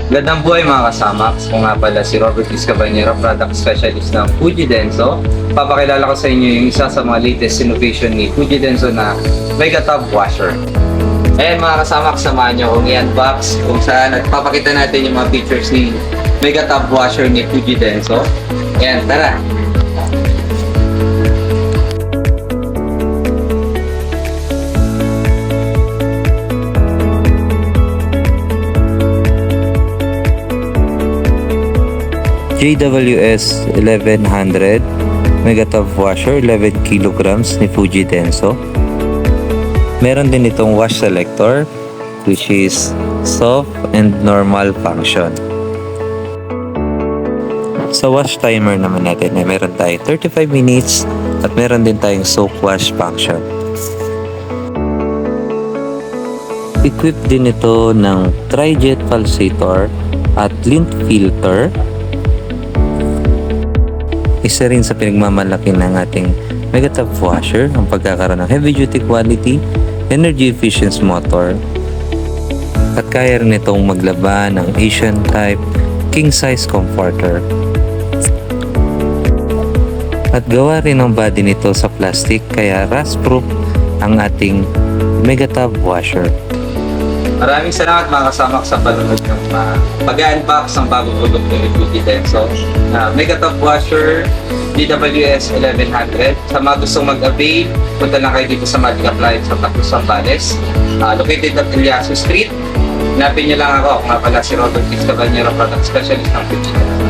Gandang buhay mga kasama. Ako nga pala si Robert Luis Cabanero, Product Specialist ng Fuji Denso. Papakilala ko sa inyo yung isa sa mga latest innovation ni Fuji Denso na Mega Tub Washer. Ayan mga kasama, kasamahan nyo kung i-unbox kung saan nagpapakita natin yung mga features ni Mega Tub Washer ni Fuji Denso. Ayan, tara! JWS 1100 Mega Tub Washer, 11 kilograms ni Fuji Denso. Meron din itong wash selector which is soft and normal function. Sa wash timer naman natin ay meron tayong 35 minutes at meron din tayong soap wash function. Equipped din ito ng tri-jet pulsator at lint filter. Isa rin sa pinagmamalaki ng ating Mega Tub Washer ang pagkakaroon ng heavy duty quality, energy efficient motor, at kaya rin itong maglaban ng Asian type king size comforter. At gawa rin ang body nito sa plastic kaya rust proof ang ating Mega Tub Washer. Maraming salamat mga kasama sa panonood ng pag-unbox ng bagong produkto ni Fuji Denso na Mega Tub Washer JWS 1100. Sa mga gustong mag-avail, punta lang kayo dito sa Magic Appliance sa Taclos, Zambales. Located at Eliaso Street. Hanapin niyo lang ako. Ako nga pala si Robert Luis Cabanero, Product Specialist ng Fuji Denso.